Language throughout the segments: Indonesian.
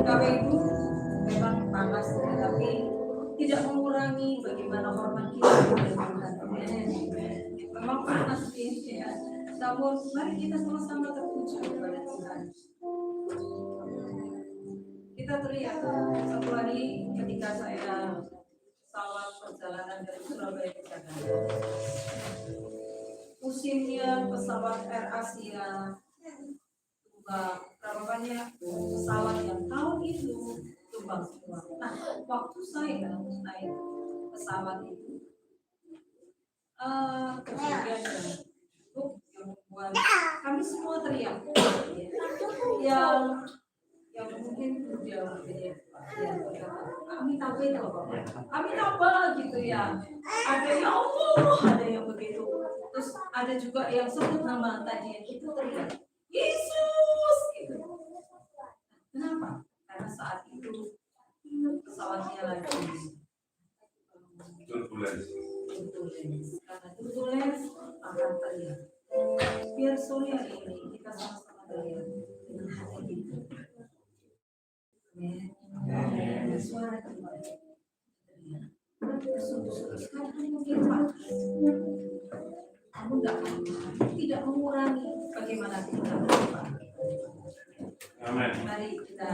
Kami itu memang panas, tetapi tidak mengurangi bagaimana hormat kita kepada Tuhan. Memang panas sih, ya. Namun mari kita sama-sama terpuji kepada Tuhan. Kita teriak satu hari ketika saya pesawat perjalanan dari Surabaya ke Jakarta. Musimnya pesawat Air Asia berapa banyak pesawat yang tahun itu tumbang semua. Nah, waktu saya naik pesawat itu, kemudian yang membuat kami semua teriak, yang mungkin dia kami tambah gitu ya. Ada yang Allah, ada yang begitu. Terus ada juga yang sebut nama tadi yang itu teriak Yesus gitu. Kenapa? Karena saat itu pesawatnya lagi turbulens. Karena turbulens akan teriak. Biar sore hari ini kita sama-sama teriak dengan hati kita. Amin. Suara kita teriak. Bersungguh-sungguh sekarang mungkin panas. Kamu tidak mengurangi bagaimana kita berdoa. Amin. Mari kita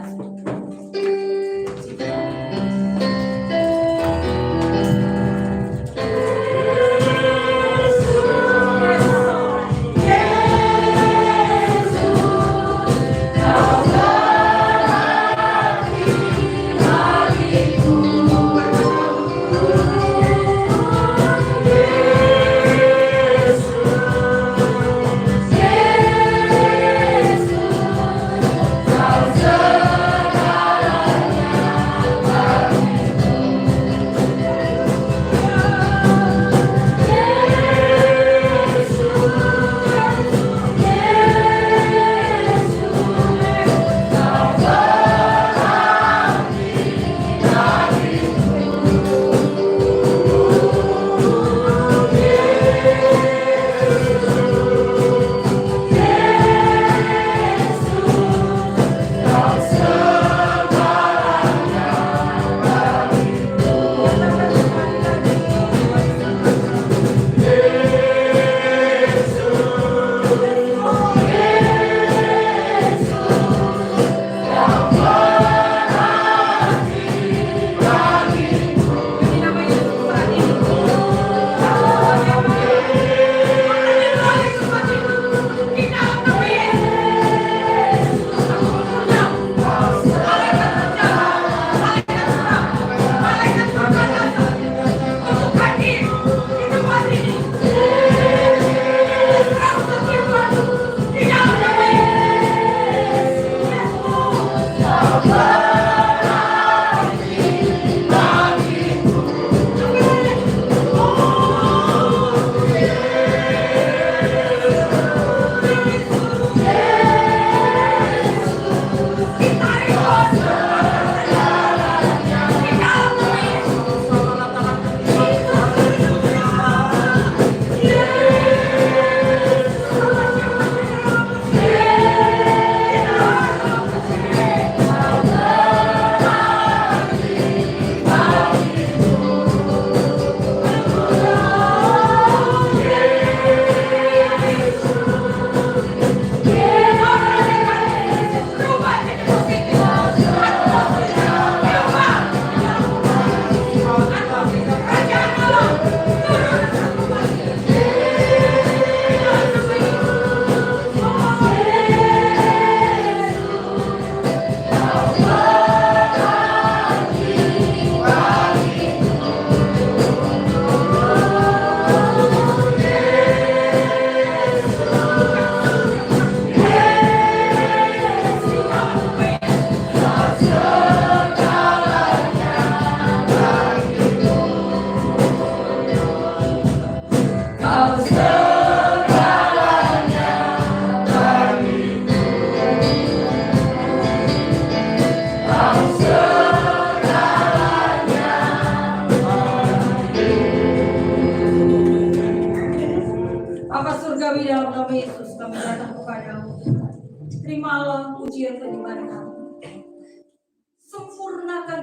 terimalah pujian penyembahan kami.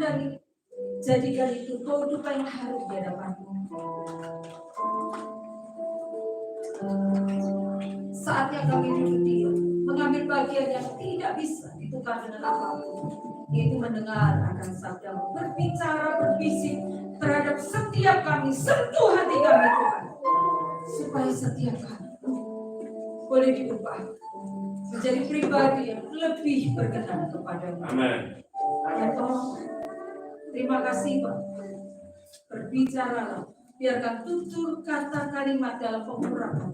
dan jadikan itu kehidupan yang harum di hadapanmu. Saatnya kami duduk diam, mengambil bagian yang tidak bisa ditukar dengan apapun, yaitu mendengar akan sabdamu, berbicara, berbisik terhadap setiap kami, sentuh hati kami Tuhan, supaya setiap kami boleh diubah menjadi pribadi yang lebih berkenan kepadamu. Amin. Ya tolong, terima kasih Pak. Berbicaralah, biarkan tutur kata kalimat dalam pengurapan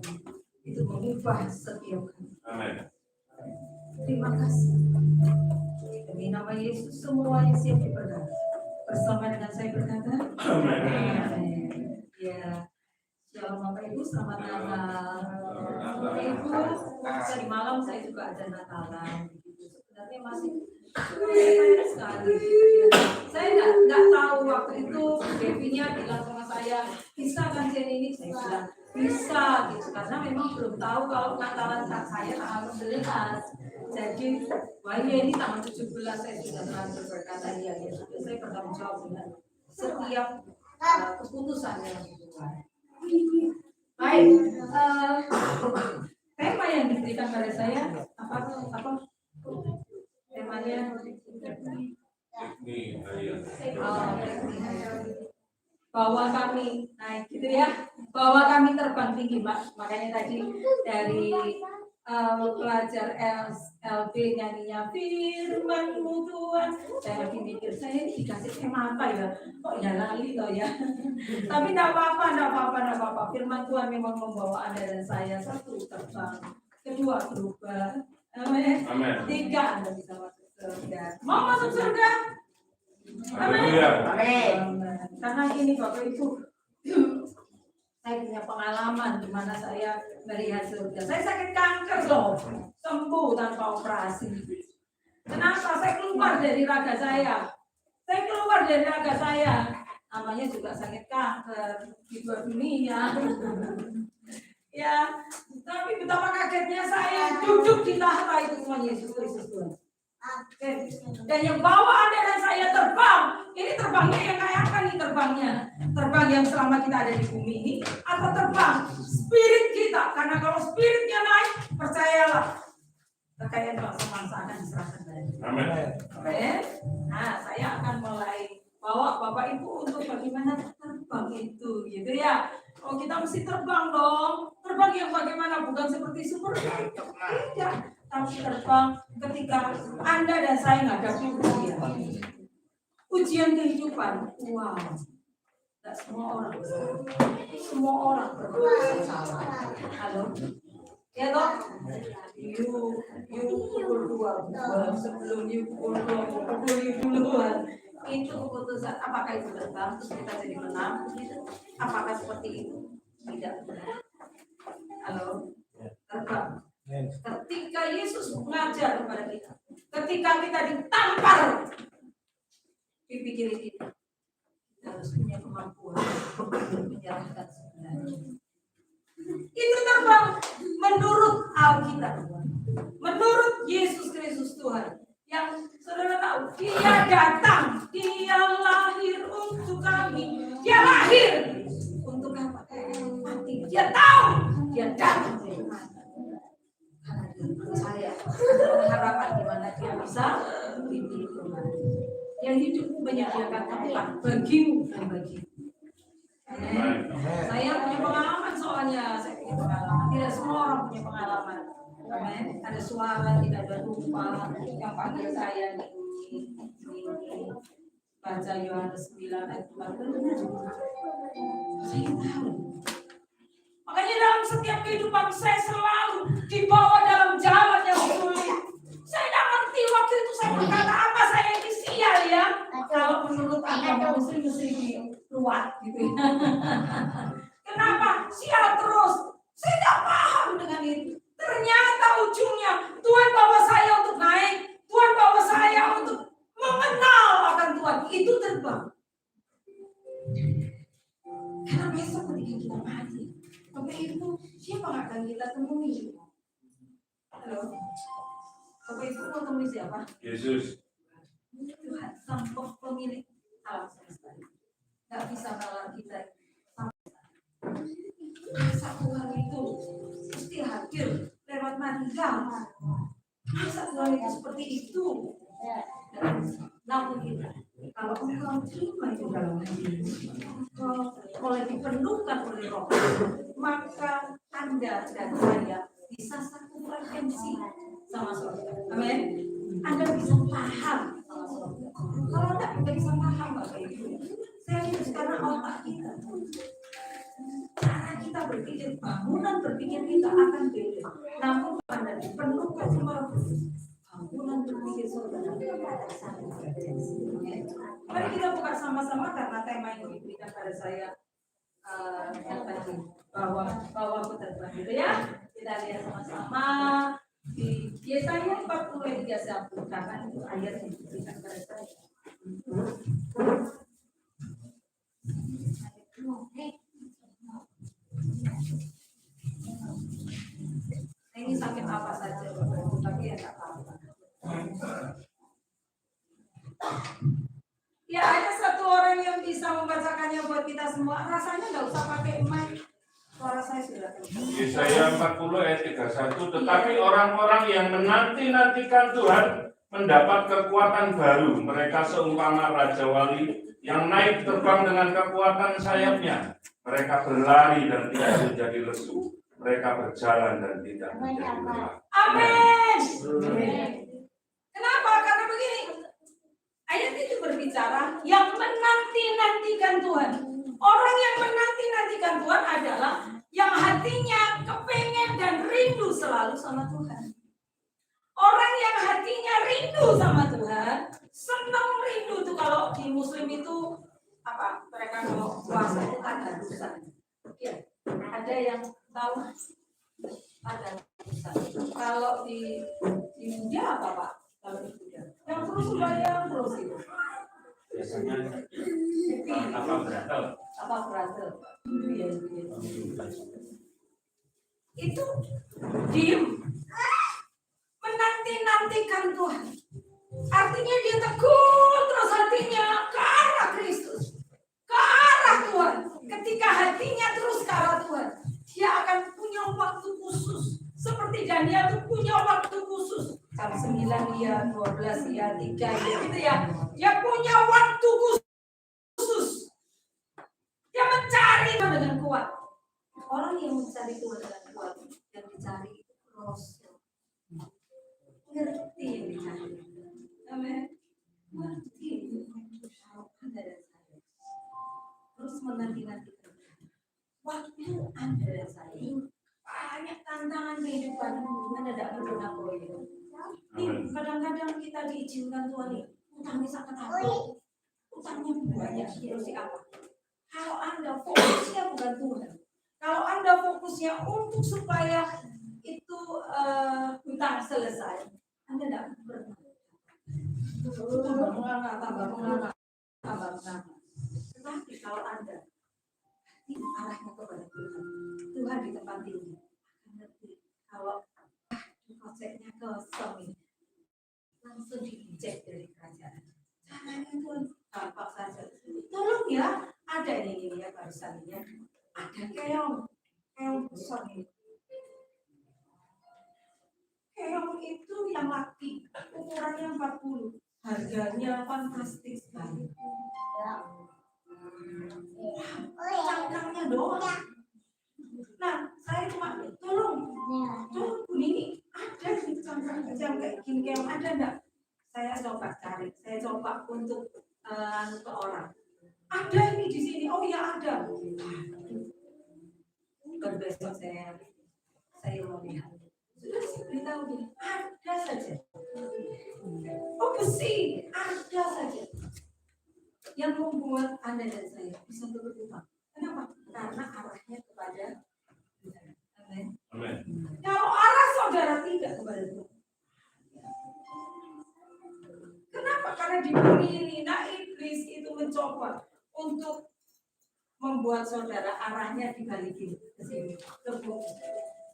itu mengubah setiap kami. Amin. Terima kasih. Demi nama Yesus semua yang siap diberkati. Bersama dengan saya berkata, Amin. Ya, shalom Bapak Ibu, selamat Natal. Bapak Ibu, tadi malam saya juga ada Natalan. Sebenarnya masih banyak sekali. Saya nggak tahu waktu itu Devinya bilang sama saya, bisa kan Jen ini? Saya bilang bisa gitu, karena memang belum tahu kalau Natalan saya tanggal 11. Jadi, wah ini tanggal 17 saya sudah terlanjur berkata iya ya, saya bertanggung jawab dengan setiap keputusan yang dibuat. Baik, tema yang diberikan pada saya apa? Temanya bahwa kami naik gitu ya, bahwa kami terbang tinggi, Pak. Makanya tadi dari pelajar LB nyanyinya firman-Mu Tuhan, saya lagi mikir saya ini dikasih tema apa ya, kok ya lali loh ya. Tapi tidak apa-apa. Firman Tuhan memang membawa Anda dan saya, satu terbang, kedua berubah, amin. Tiga Anda bisa masuk surga. Mau masuk surga? Amin. Amin. Karena ini Bapak Ibu, saya punya pengalaman di mana saya melihat surga. Saya sakit kanker loh, sembuh tanpa operasi. Kenapa? Saya keluar dari raga saya. Namanya juga sakit kanker di dua dunia. Ya, tapi betapa kagetnya saya duduk di tahta itu Tuhan Yesus Kristus Tuhan. Dan yang bawa Anda dan saya terbang. Ini terbangnya yang kayak apa nih terbangnya? Terbang yang selama kita ada di bumi ini, atau terbang spirit kita? Karena kalau spiritnya naik, percayalah, kekayaan bangsa-bangsa akan diserahkan kepada. Amin. Amin. Nah, saya akan mulai bawa Bapak Ibu untuk bagaimana terbang itu, gitu ya. Oh, kita mesti terbang dong. Terbang yang bagaimana? Bukan seperti Superman. Tidak. Tapi terbang ketika Anda dan saya menghadapi ujian kehidupan. Wow. Tidak semua orang berbuat salah. Halo. Ya toh? You pukul 2 sebelum you pukul 2 duluan. Itu keputusan apakah itu terbang terus kita jadi menang? Apakah seperti itu? Tidak. Halo. Terbang. Ketika Yesus mengajar kepada kita, ketika kita ditampar pipi kiri kita harus punya kemampuan untuk menyerahkan sebenarnya. Itu terbang menurut Alkitab, menurut Yesus Kristus Tuhan. Yang saudara tahu, Dia datang, Dia lahir untuk kami, Dia lahir untuk apa? Mati. Dia tahu, Dia datang untuk mati. Saya harapan di mana Dia bisa hidup. Yang hidup menyediakan tempat bagimu dan bagimu. Saya punya pengalaman soalnya, saya punya pengalaman. Tidak semua orang punya pengalaman. Amen. Ada suara tidak ada rupa yang panggil saya di baca Yohanes 9 ayat 40. Saya tahu. Makanya dalam setiap kehidupan saya selalu dibawa dalam jalan yang sulit. Saya tidak mengerti waktu itu saya berkata apa saya ini sial ya. Kalau menurut agama Muslim mesti kuat gitu ya. Kenapa? Sial terus. Saya tidak paham dengan itu. Ternyata ujungnya Tuhan bawa saya untuk naik. Tuhan bawa saya untuk mengenal akan Tuhan. Itu terbang. Karena besok ketika kita mati, Bapak Ibu, siapa yang akan kita temui? Halo? Bapak Ibu mau temui siapa? Yesus. Tuhan. sang pemilik alam semesta. Nggak bisa melarang kita masa Tuhan itu mesti hadir lewat Maria. Masa Tuhan itu seperti itu. Namun kita, kalau engkau terima itu dalam hati, oleh dipenuhkan oleh Roh, maka Anda dan saya bisa satu frekuensi sama saudara. Amin. Anda bisa paham sama saudara. Kalau Anda bisa paham Bapak Ibu, saya itu sekarang otak kita. Cara kita berpikir, bangunan berpikir kita akan beda. Namun Anda dipenuhkan sama Roh, bangunan berpikir saudara. Mari kita buka sama-sama karena tema yang diberikan pada saya yang tadi bahwa aku terbang gitu ya. Kita lihat sama-sama di Yesaya 40 ayat 31 karena itu ayat yang diberikan pada saya. Ini sakit apa saja, tapi ya tak apa. Ya ada satu orang yang bisa membacakannya buat kita semua. Rasanya nggak usah pakai mic. Suara saya sudah. Yesaya 40 ayat 31. Tetapi orang-orang yang menanti-nantikan Tuhan mendapat kekuatan baru. Mereka seumpama raja wali yang naik terbang dengan kekuatan sayapnya. Mereka berlari dan tidak menjadi lesu. Mereka berjalan dan tidak menjadi lelah. Amin. Kenapa? Karena begini. Ayat itu berbicara yang menanti-nantikan Tuhan. Orang yang menanti-nantikan Tuhan adalah yang hatinya kepengen dan rindu selalu sama Tuhan. Orang yang hatinya rindu sama Tuhan, senang rindu tuh. Kalau di Muslim itu apa? Mereka kalau puasa itu ada dosa. Ya, ada yang tahu ada dosa. Kalau di India apa Pak? Kalau di India yang terus bayang terus itu. Biasanya apa beratel? Itu diem, menanti-nantikan Tuhan. Artinya dia teguh terus hatinya ke arah Kristus, ke arah Tuhan. Ketika hatinya terus ke arah Tuhan, dia akan punya waktu khusus. Seperti Daniel itu punya waktu khusus. Jam 9 ya, 12 ya, 3 ya, gitu ya. Dia punya waktu khusus. Dia mencari Tuhan dengan kuat. Orang yang mencari Tuhan dengan kuat, yang dicari terus. Ngerti yang dicari. Amin. Ngerti. Anda dan saya. Terus menanti-nantikan. Waktu Anda dan saya. Banyak tantangan kehidupan. Anda tidak pernah boleh. Kadang-kadang kita diizinkan Tuhan nih. Utangnya sangat apa? Utangnya banyak. Terus apa? Kalau Anda fokusnya bukan Tuhan. Kalau Anda fokusnya untuk supaya itu hutang selesai, Anda tidak pernah. Tambah mengalah. Tetapi kalau Anda arahnya kepada Tuhan, Tuhan di tempat tinggi. Kalau proyeknya kosong ini, langsung diinjek dari kerajaan. Caranya Tuhan gampang saja. Tolong ya, ada ini ya barusan ya. Ada keong besar ini. Keong itu yang laki, ukurannya 40, harganya fantastis sekali. Cangkangnya doang. Nah, saya cuma tolong ini ada di cangkang kayak gini keong ada enggak? Saya coba cari, saya coba untuk ke orang. Ada ini di sini, oh ya ada. Besok saya mau lihat. Sudah sih beritahu gini, ada saja. Oh besi, ada saja. Yang membuat Anda dan saya bisa berhutang. Kenapa? Karena arahnya kepada Tuhan. Amin. Kalau arah saudara tidak kepada Tuhan. Kenapa? Karena di bumi ini, nah iblis itu mencoba untuk membuat saudara arahnya dibalikin ke sini, ke bumi,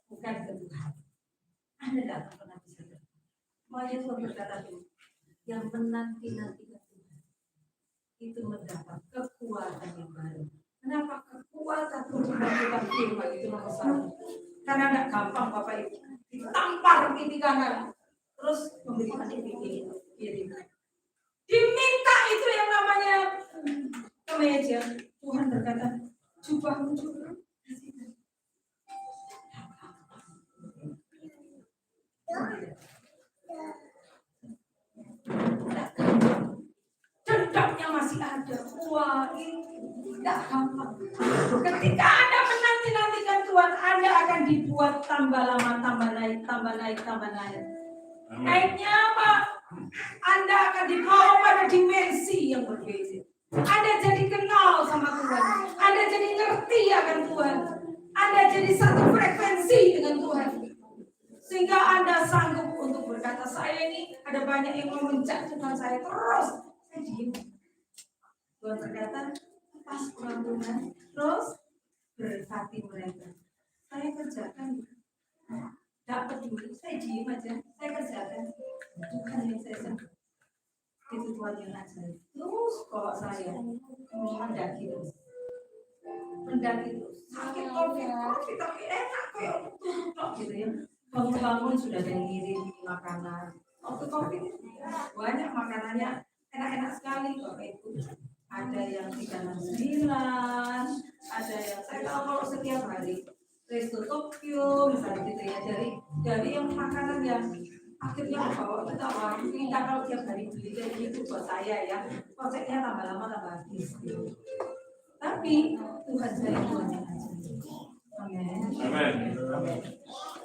bukan ke Tuhan. Anda tidak akan pernah bisa. Makanya Tuhan berkata yang menanti-nantikan Tuhan itu mendapat kekuatan yang baru. Kenapa? Kekuatan untuk melakukan firman itu nomor satu. Karena tidak gampang Bapak Ibu ditampar kiri kanan terus memberikan kiri. Diminta itu yang namanya kemeja. Tuhan berkata, jubahmu juga. Dendamnya masih ada. Wah, ini tidak gampang. Ketika Anda menanti-nantikan Tuhan, Anda akan dibuat tambah lama, tambah naik. Naiknya apa? Anda akan dibawa pada dimensi yang berbeda. Anda jadi kenal sama Tuhan. Anda jadi ngerti akan Tuhan. Anda jadi satu frekuensi dengan Tuhan. Sehingga Anda sanggup untuk berkata, saya ini ada banyak yang mau menjatuhkan saya terus. Saya diam. Tuhan berkata, pas pulang Tuhan, terus berkati mereka. Saya kerjakan. Tidak peduli, saya diam aja. Saya kerjakan. Bukan yang saya sanggup. Itu Tuhan yang ajar. Terus kalau saya mendaki terus. Sakit COVID tapi enak kayak untuk gitu ya. Bangun-bangun sudah ada yang ngirim makanan. Waktu COVID banyak makanannya enak-enak sekali Bapak Ibu. Ada yang 369, ada yang saya kalau setiap hari Resto Tokyo misalnya gitu ya, dari yang makanan yang akhirnya bawa kita kalau tiap hari beli kayak gitu buat saya ya, konsepnya tambah lama tambah habis gitu. Tapi Tuhan saya Tuhan yang ajar. Amin.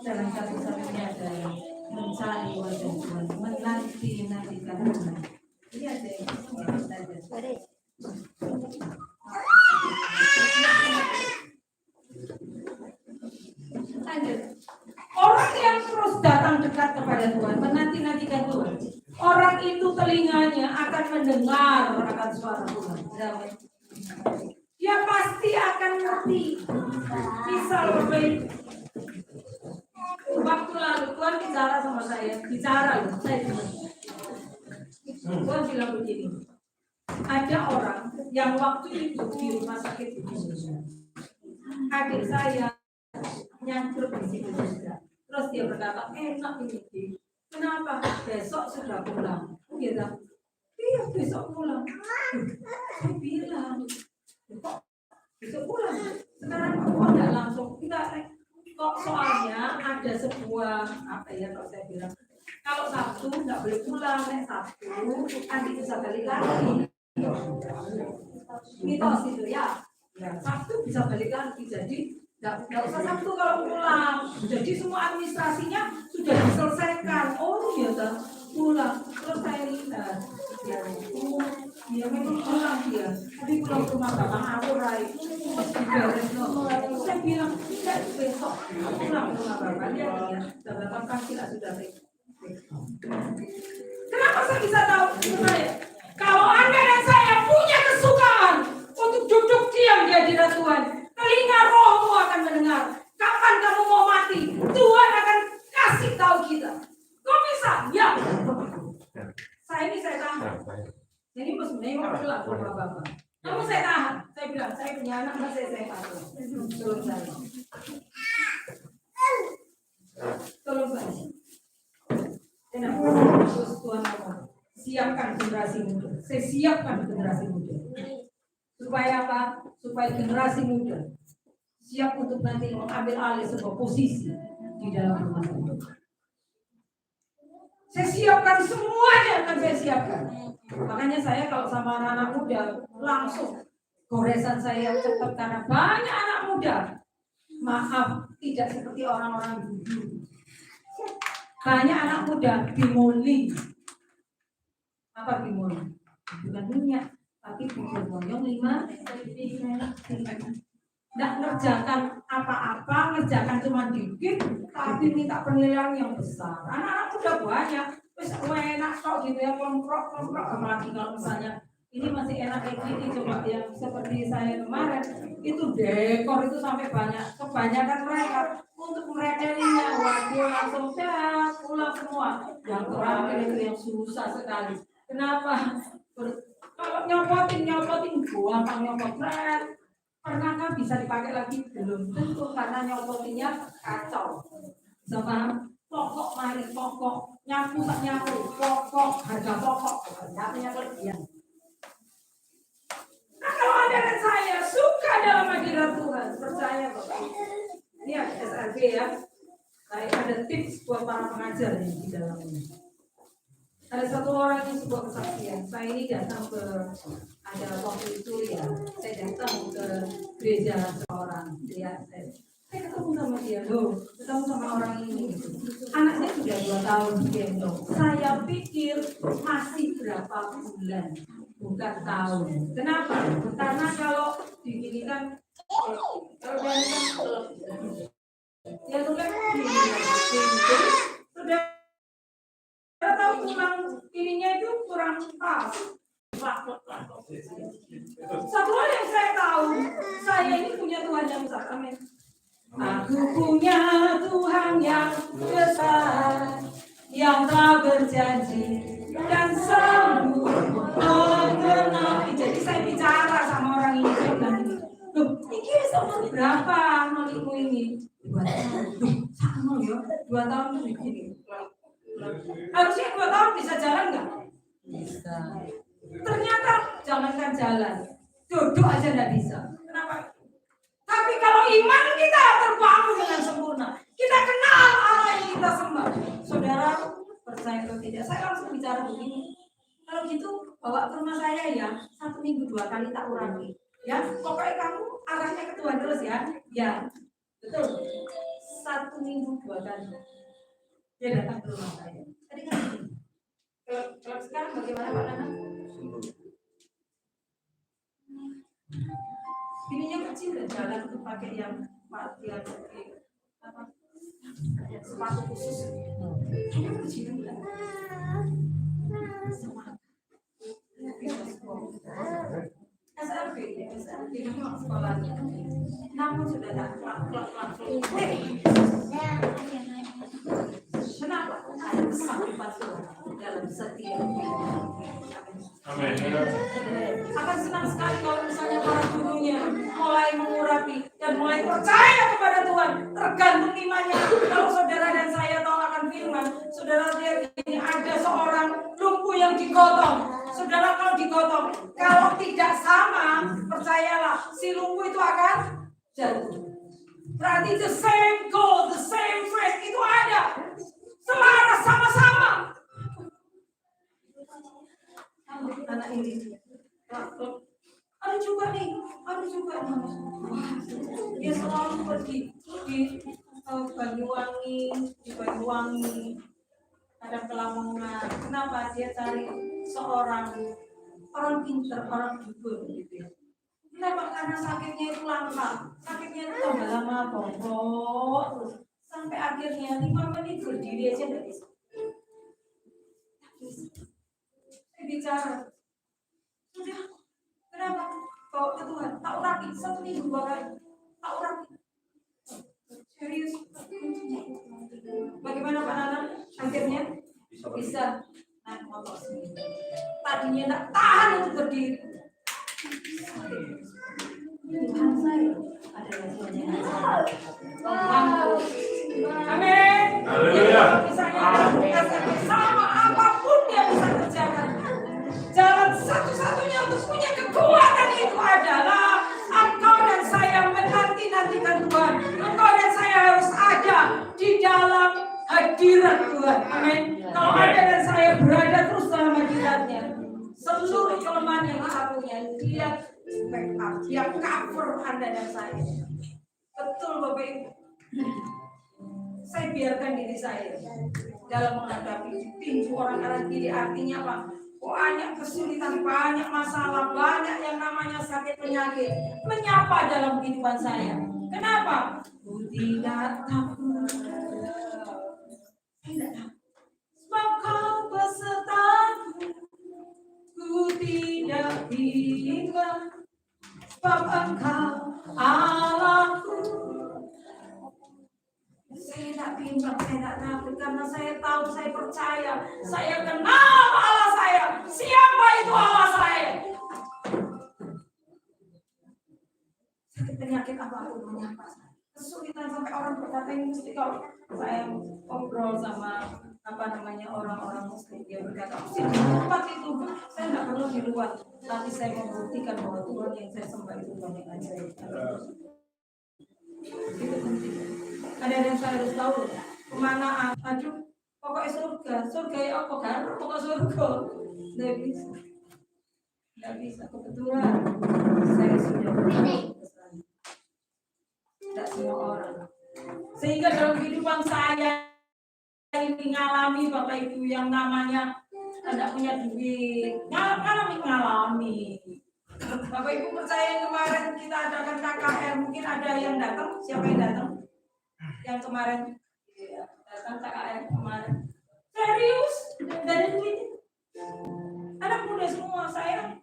Dalam satu-satunya ada yang mencari wajah Tuhan, menanti-nantikan Tuhan. Ini ada yang saja. Lanjut. Orang yang terus datang dekat kepada Tuhan, menanti-nantikan Tuhan, orang itu telinganya akan mendengar akan suara Tuhan. Dia pasti akan ngerti. Misal waktu lalu Tuhan bicara sama saya, saya dengar. Tuhan bilang begini, ada orang yang waktu itu di rumah sakit itu, adik saya nyangkut di situ juga. Terus dia berkata, enak ini. Kenapa? Besok sudah pulang. Dia bilang, iya besok pulang. Saya bilang, kok besok pulang? Sekarang kok tidak langsung? Enggak, kok soalnya ada sebuah, kalau saya bilang, kalau Sabtu nggak boleh pulang, Sabtu nanti bisa balik lagi. Mitos itu ya. Sabtu bisa balik lagi, jadi nggak usah Sabtu kalau pulang. Jadi semua administrasinya sudah diselesaikan. Oh iya kan, pulang. Terus saya lihat, dia memang pulang dia. Tapi pulang ke rumah Bang aku Rai. Saya bilang tidak besok pulang ke rumah Bapak dia. Bapak pasti lah sudah baik. Kenapa saya bisa tahu? Kalau Anda dan saya punya kesukaan untuk duduk diam di hadirat Tuhan, telinga rohmu akan mendengar. Kapan kamu mau mati, Tuhan akan kasih tahu kita. Kok bisa? Ya. Saya tahan. Jadi sebenarnya mau pulang ke rumah Bapak. Namun saya tahan. Saya bilang, saya punya anak, masih saya tahan. Tolong saya. Kenapa? Terus Tuhan ngomong, siapkan generasi muda. Saya siapkan generasi muda. Supaya apa? Supaya generasi muda siap untuk nanti mengambil alih sebuah posisi di dalam rumah Tuhan. Saya siapkan semuanya, akan saya siapkan. Makanya saya kalau sama anak-anak muda langsung goresan saya cepat karena banyak anak muda. Maaf, tidak seperti orang-orang dulu. Banyak anak muda bimoli. Apa bimoli? Bukan minyak, tapi bikin boyong 5. Tidak ngerjakan apa-apa, ngerjakan cuma dikit, tapi minta penilaian yang besar. Anak-anak muda banyak, terus enak kok gitu ya, komprok, apalagi kalau misalnya ini masih enak kayak gini, coba yang seperti saya kemarin, itu dekor itu sampai kebanyakan mereka untuk mereka-nya, waduh langsung pulang semua. Yang terakhir itu yang susah sekali. Kenapa? Kalau nyopotin nyopotin gampang nyopot. Pernahkah bisa dipakai lagi? Belum tentu karena nyopotinnya kacau. Sama pokok mari pokok, nyapu tak nyapu, pokok harga pokok, harganya kelebihan. Nah kalau ada dan saya suka dalam hadirat Tuhan, percaya Bapak. Ini ada SRB ya. Saya ada tips buat para pengajar di dalamnya. Ada satu orang yang sebuah kesaksian. Saya ini datang ke ada waktu itu ya. Saya datang ke gereja seorang. Dia saya ketemu sama dia loh. Ketemu sama orang ini. Anaknya sudah 2 tahun digendong. Saya pikir masih berapa bulan, bukan tahun. Kenapa? Karena kalau diginikan, kalau dia tuh kan sudah tahu kurang ininya itu kurang pas. Satu hal yang saya tahu, saya ini punya Tuhan yang besar. Amin. Aku punya Tuhan yang besar, yang telah berjanji dan selalu mengenapi. Jadi saya bicara sama orang ini, saya bilang ini, loh, ini umur berapa nolimu ini? 2 tahun. Loh, sama ya, 2 tahun itu begini. Harusnya 2 tahun bisa jalan nggak? Bisa. Ternyata jangankan jalan, duduk aja nggak bisa. Kenapa? Tapi kalau iman kita terbangun dengan sempurna, kita kenal Allah yang kita sembah. Saudara percaya atau tidak? Saya langsung bicara begini. Kalau gitu bawa ke rumah saya ya, 1 minggu 2 kali tak urangi. Ya, pokoknya kamu arahnya ke Tuhan terus ya. Ya, betul. 1 minggu 2 kali. Dia datang ke rumah saya. Tadi kan kalau sekarang bagaimana Pak Nana? Ininya kecil dan jalan untuk pakai yang apa? Sepatu khusus. Ini kecil enggak? SRB sekolahnya. Namun sudah tak kelak. Kenapa? Ada kesakitan dalam setiap Amin. akan senang sekali kalau misalnya para gurunya mulai mengurapi dan mulai percaya kepada Tuhan, tergantung imannya. Kalau saudara dan saya tahu akan firman, saudara lihat ini ada seorang lumpuh yang digotong. Saudara kalau digotong, kalau tidak sama, percayalah si lumpuh itu akan jatuh. Berarti the same goal, the same faith itu ada, selaras sama-sama. Anak ini ada juga nih. Dia selalu pergi di Banyuwangi, ada ke Lamongan. Kenapa? Dia cari seorang pintar, orang dukun gitu ya. Kenapa? Karena sakitnya itu langka, sakitnya itu tambah lama bongkok terus sampai akhirnya 5 menit berdiri aja nggak bisa. Bicara sudah, kenapa bawa ke Tuhan? Tak urapi 1 minggu 2 kali, tak urapi serius. Bagaimana Pak Nana? Akhirnya bisa naik motor sendiri. Tadinya tak tahan untuk berdiri. Tuhan saya adalah Tuhan yang mampu. Amin. Haleluya. Sama apapun dia bisa kerjakan. Jalan satu-satunya untuk punya kekuatan itu adalah engkau dan saya menanti-nantikan Tuhan. Engkau dan saya harus ada di dalam hadirat Tuhan. Amin. Kalau ada dan saya berada terus dalam hadiratnya, seluruh kelemahan yang kita punya, dia backup, dia cover Anda dan saya. Betul Bapak Ibu. Saya biarkan diri saya dalam menghadapi pintu orang kanan kiri, artinya apa? Banyak kesulitan, banyak masalah, banyak yang namanya sakit penyakit menyapa dalam kehidupan saya. Kenapa? Ku tidak takut. Sebab kau besertaku. Ku tidak bimbang. Sebab engkau Allahku. Saya tidak bimbang, saya tidak takut karena saya tahu, saya percaya, saya kenal Allah saya. Siapa itu Allah saya? apapun menyapa saya. Kesulitan sampai orang berkata ini mesti kalau saya ngobrol sama orang-orang muslim, dia berkata mesti di tempat itu, saya nggak perlu di luar, tapi saya membuktikan bahwa Tuhan yang saya sembah itu Tuhan yang ajaib. Itu penting. Ada yang saya harus tahu kemana aduh pokoknya surga ya apa kan pokok surga nggak bisa kebetulan saya sudah berani tidak semua orang sehingga dalam kehidupan saya ini ngalami Bapak Ibu yang namanya tidak punya duit ngalami Bapak Ibu percaya kemarin kita adakan KKR mungkin ada yang datang siapa yang datang yang kemarin datang KKR kemarin serius dari duit anak muda semua saya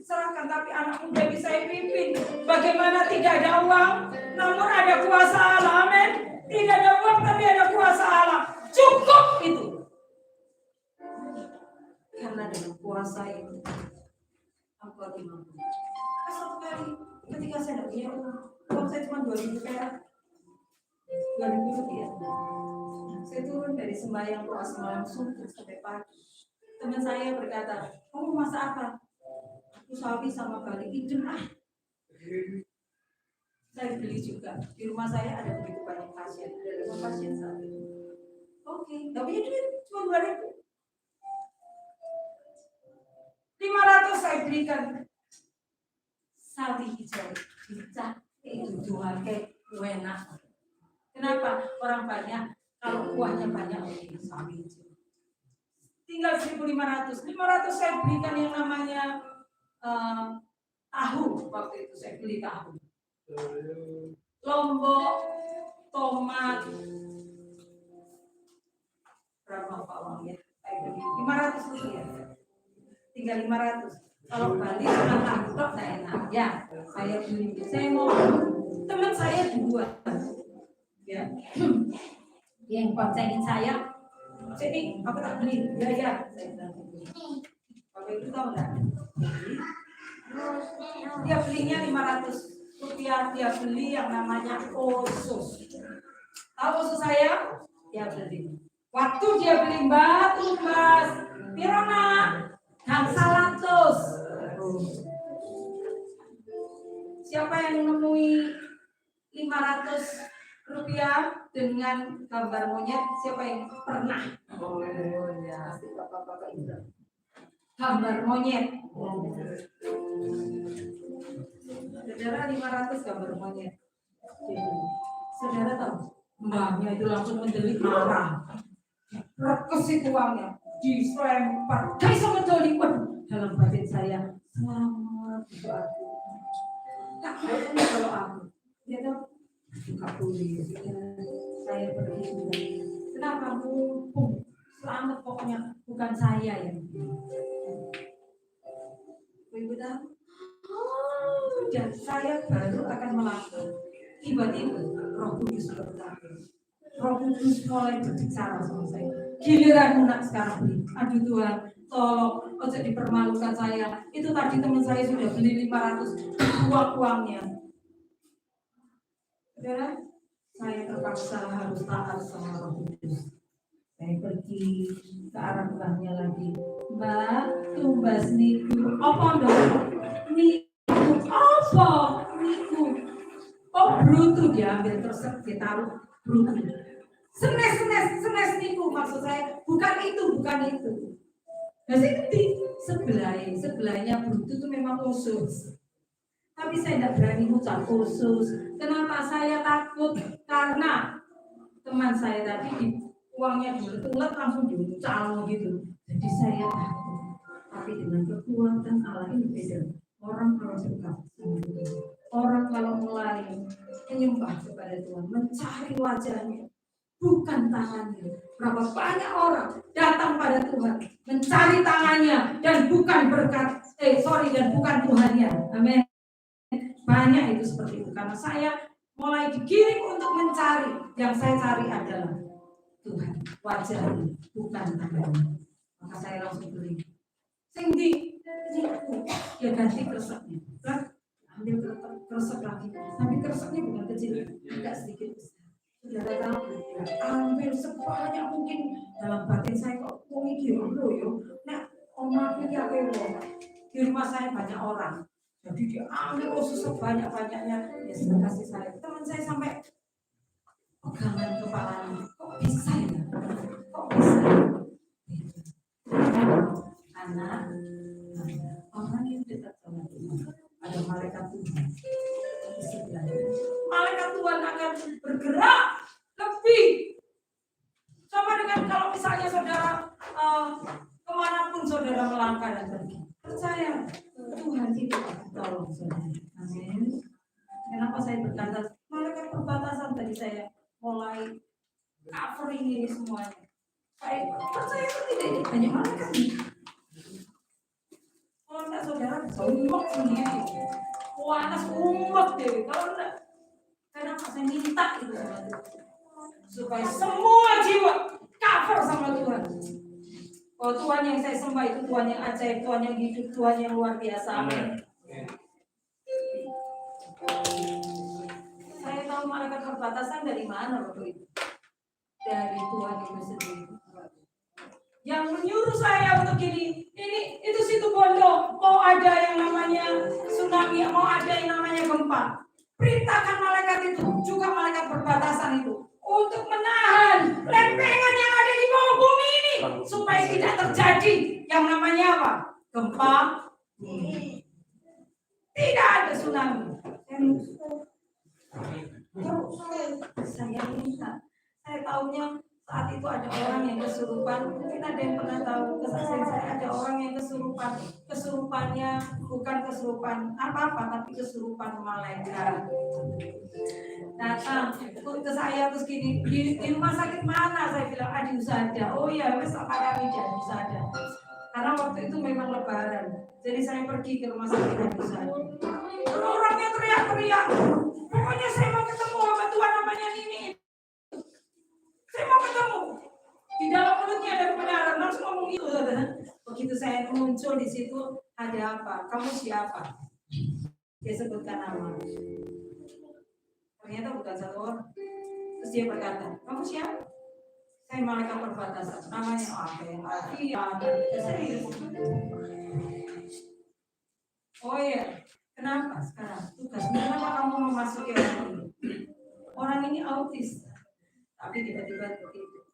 serahkan tapi anak muda bisa saya pimpin bagaimana tidak ada uang namun ada kuasa Allah amin tidak ada uang tapi ada kuasa Allah cukup itu karena dengan kuasa itu aku lagi mampu satu kali ketika saya tidak punya uang saya cuma 2.000 perak 2.000 rupiah saya turun dari sembahyang puasa langsung sampai pagi teman saya berkata kamu masak apa aku sapi sama balik idem saya beli juga di rumah saya ada begitu banyak pasien ada 5 pasien saat itu oke nggak punya duit cuma 2.000 500 saya belikan sawi hijau bisa itu jual kayak enak kenapa orang banyak kalau kuahnya banyak sawi hijau tinggal 1.500 saya belikan yang namanya tahu waktu itu saya beli tahu lombok tomat berapa Pak uangnya saya beli 500 rupiah tinggal 500 kalau balik anak kok tidak enak ya saya beli saya mau teman saya buat ya yang boncengin saya sini aku tak beli ya Bapak itu tahu nggak dia belinya 500 rupiah dia beli yang namanya usus tahu usus saya dia beli waktu dia beli batu mas pirona dan 100 siapa yang menemui 500 rupiah dengan gambar monyet siapa yang pernah ya gambar monyet saudara 500 gambar monyet saudara tahu mbaknya itu langsung mendelik marah rekes itu uangnya diselempar dari sama mendelik dalam batin saya selamat itu aku tak kira kalau aku dia tahu buka tulis saya pergi sudah kenapa mumpung selamat pokoknya bukan saya yang ibu tahu dan saya baru akan melangkah tiba-tiba Roh Kudus berkata Roh Kudus mulai berbicara sama saya giliran nak sekarang beli aduh Tuhan tolong ojo dipermalukan saya itu tadi teman saya sudah beli 500 uangnya saudara saya terpaksa harus taat sama Roh Kudus saya pergi ke arah mbahnya lagi mbak tumbas niku apa dong niku apa niku oh brutu diambil terus ditaruh brutu senes niku maksud saya bukan itu nah saya ngerti sebelahnya brutu itu memang khusus tapi saya tidak berani ucap khusus kenapa saya takut karena teman saya tadi uangnya diulet langsung diucal gitu jadi saya takut tapi dengan kekuatan Allah ini beda orang kalau suka orang kalau mulai menyembah kepada Tuhan mencari wajahnya bukan tangannya berapa banyak orang datang pada Tuhan mencari tangannya dan bukan dan bukan Tuhannya amin banyak itu seperti itu karena saya mulai digiring untuk mencari yang saya cari adalah Tuhan wajahnya bukan tangannya maka saya langsung beli singgi dia ganti kreseknya kan ambil kresek lagi tapi kreseknya ambil sebanyak mungkin. Dalam batin saya kok iki yo. Nah, omah iki akeh wong. Di rumah saya banyak orang. Jadi dia ambil sebanyak-banyaknya. Ya kasih saya. Teman saya sampai pegangan kepalanya. Kok bisa ya? Kok bisa? Karena orang yang dekat sama Tuhan ada malaikat Tuhan. Malaikat Tuhan akan bergerak lebih sama dengan kalau misalnya saudara kemanapun saudara melangkah dan pergi. Percaya Tuhan itu akan tolong saudara. Amin. Kenapa saya berkata malaikat perbatasan tadi saya mulai covering ini semuanya. Saya percaya itu tidak ini banyak malaikat. Kalau enggak saudara jongkok sendiri. Panas umat deh. Kalau enggak, kenapa saya minta itu sama Tuhan supaya semua jiwa cover sama Tuhan. Oh, Tuhan yang saya sembah itu Tuhan yang ajaib, Tuhan yang hidup, Tuhan yang luar biasa. Amin. Saya tahu malaikat perbatasan dari mana waktu itu? Dari Tuhan itu sendiri. Yang menyuruh saya untuk ini itu situ Bondo mau ada yang namanya tsunami, mau ada yang namanya gempa. Perintahkan malaikat itu, juga malaikat perbatasan itu untuk menahan lempengan yang ada di bawah bumi ini supaya tidak terjadi yang namanya apa? Gempa. Tidak ada tsunami. Saya minta. Saya tahunya saat itu ada orang yang kesurupan. Mungkin ada yang pernah tahu kesaksian saya, ada orang yang kesurupan. Kesurupannya bukan kesurupan apa-apa, tapi kesurupan malaikat. Datang ke saya terus gini, di rumah sakit mana? Saya bilang ada Usada. Oh iya, besok kami di Usada. Karena waktu itu memang lebaran. Jadi saya pergi ke rumah sakit di Usada. Orangnya teriak-teriak. Pokoknya saya mau ketemu sama Tuhan namanya Nini. Saya mau ketemu. Di dalam mulutnya ada kebenaran, langsung ngomong itu. Begitu saya muncul di situ, ada apa? Kamu siapa? Dia sebutkan nama. Ternyata bukan satu orang. Terus dia berkata, kamu siapa? Saya malaikat perbatasan. Namanya apa? Iya. Oh iya. Kenapa sekarang? Tugas. Kenapa kamu memasuki orang ini? Orang ini autis. Tapi tiba-tiba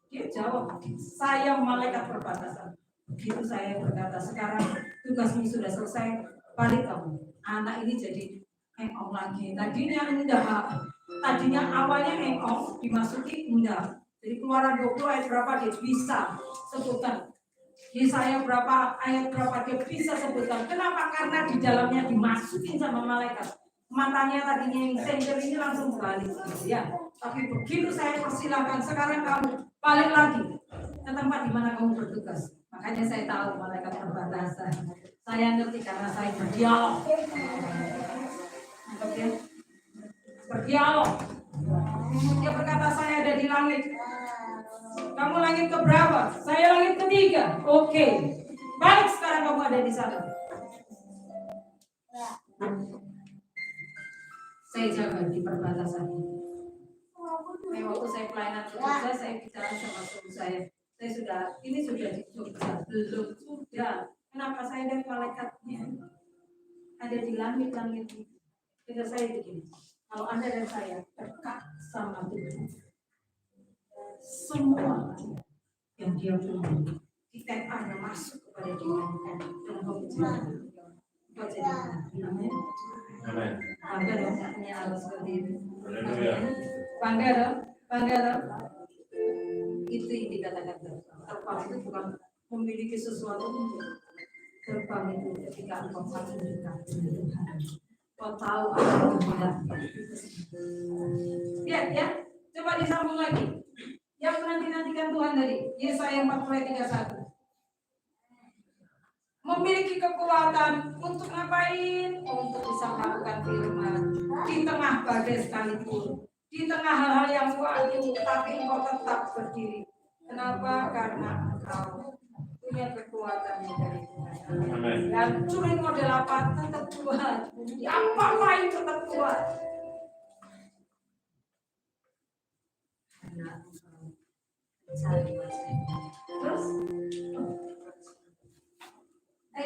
dia jawab, saya malaikat perbatasan. Begitu saya berkata, sekarang tugasmu sudah selesai, balik kamu. Anak ini jadi engkong lagi. Tadinya awalnya engkong, dimasuki enggak. Jadi Keluaran 20 ayat berapa dia bisa sebutkan. Yesaya berapa ayat berapa dia bisa sebutkan. Kenapa? Karena di dalamnya dimasukin sama malaikat. Matanya tadinya yang senter ini langsung balik, ya. Tapi begitu saya persilahkan, sekarang kamu balik lagi ke tempat di mana kamu bertugas. Makanya saya tahu malaikat perbatasan. Saya ngerti karena saya berdialog. Oke, berdialog. Dia berkata saya ada di langit. Kamu langit keberapa? Saya langit ketiga. Oke. Balik sekarang kamu ada di sana. Saya jaga di perbatasan ini. Waktu saya pelayanan ke Jogja, saya bicara sama suami saya. Saya sudah di Jogja. Belum sudah. Kenapa saya dan malaikatnya ada di langit-langit ini? Dengan saya begini. Kalau Anda dan saya dekat sama Tuhan, semua yang dia punya, kita akan masuk kepada Tuhan dalam pembicaraan. Amin. Amin. Bangga dong, katanya harus seperti itu. Bangga dong. Itu yang dikatakan terbang itu bukan memiliki sesuatu untuk terbang itu ketika engkau satu dekat dengan Tuhan. Kau tahu apa yang tidak. Ya, coba disambung lagi. Yang menanti-nantikan Tuhan tadi, Yesaya 40 ayat 31. Memiliki kekuatan untuk ngapain? Untuk bisa melakukan firman di tengah badai sekalipun, di tengah hal-hal yang waduh, tapi engkau tetap berdiri. Kenapa? Karena engkau punya kekuatannya dari Tuhan. Dan curin model apa? Tetap kuat. Apa lain tetap kuat? Terus,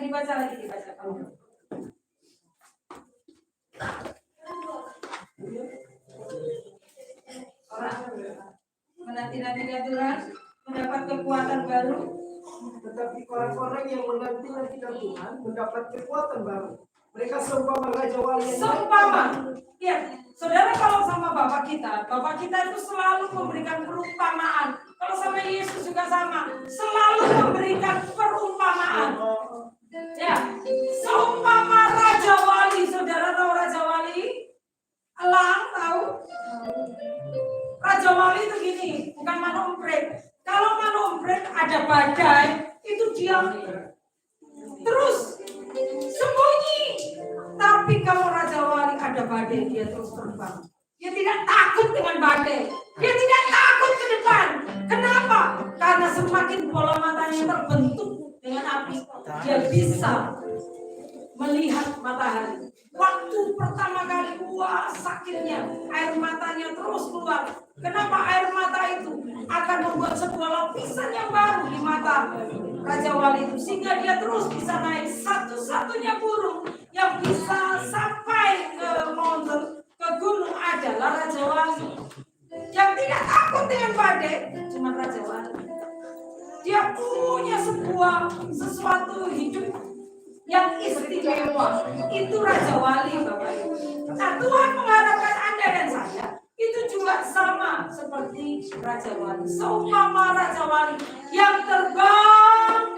dibaca lagi, dibaca. Orang menanti-nanti Tuhan mendapat kekuatan baru. Tetapi orang-orang yang menanti-nantikan Tuhan mendapat kekuatan baru. Mereka seumpama Raja Wali yang Seumpama, ya, saudara kalau sama Bapak kita itu selalu memberikan perumpamaan. Kalau sama Yesus juga sama, selalu memberikan perumpamaan. Ya, seumpama Raja Wali, saudara tahu Raja Wali? Elang tahu? Raja Wali itu gini, bukan manumpret. Kalau manumpret ada badai, itu diam terus sembunyi. Tapi kalau Raja Wali ada badai, dia terus terbang. Dia tidak takut dengan badai. Dia tidak takut ke depan. Kenapa? Karena semakin bola matanya terbentuk dengan api, dia bisa melihat matahari. Waktu pertama kali, wah sakitnya, air matanya terus keluar. Kenapa air mata itu akan membuat sebuah lapisan yang baru di mata Raja Wali itu, sehingga dia terus bisa naik. Satu-satunya burung yang bisa sampai ke mountain, ke gunung adalah Raja Wali. Yang tidak takut dengan badai cuma Raja Wali. Dia punya sesuatu hidup yang istimewa, itu Raja Wali, Bapak Ibu. Nah, Tuhan mengharapkan Anda dan saya itu juga sama seperti Raja Wali. Seumpama Raja Wali yang terbang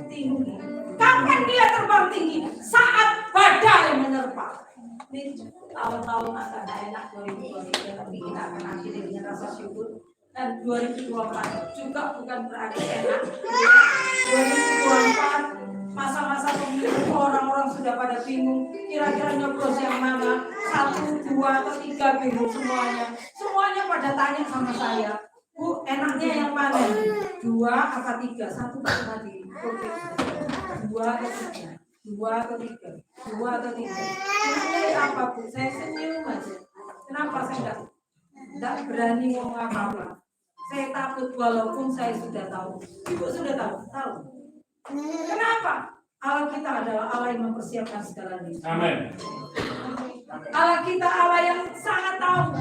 tinggi. Kapan dia terbang tinggi? Saat badai menerpa. Ini tahun-tahun agak enak 2023, tapi kita akan akhiri dengan rasa syukur. Dan 2024 juga bukan berarti enak. 2024 masa-masa pemilu, orang-orang sudah pada bingung kira-kira nyoblos yang mana, 1, 2, atau 3, bingung semuanya pada tanya sama saya, Bu, enaknya yang mana, 2 apa 3, 1 tadi, oke, 2 atau 3, 2 atau 3, 2 atau 3, enaknya apa Bu? Saya senyum aja. Kenapa saya enggak berani ngomong apa-apa? Saya takut walaupun saya sudah tahu. Ibu sudah tahu. Kenapa? Allah kita adalah Allah yang mempersiapkan segalanya. Amin. Allah kita Allah yang sangat tahu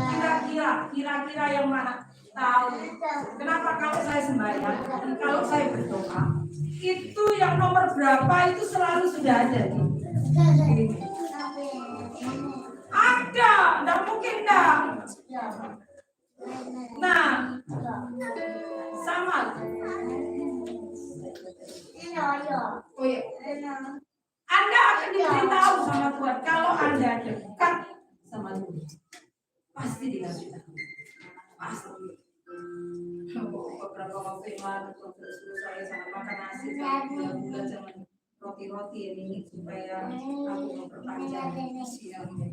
kira-kira yang mana tahu. Kenapa kalau saya sembahyang, kalau saya berdoa, itu yang nomor berapa itu selalu sudah ada. Ada, enggak mungkin enggak. Nah, sama. Oh iya. Anda akan diberitahu sama Tuhan kalau Anda dekat sama Tuhan. Pasti dikasih tahu. Pasti. Beberapa waktu yang lalu saya sangat makan nasi bulan jangan roti-roti ini supaya aku memperpanjang siangnya.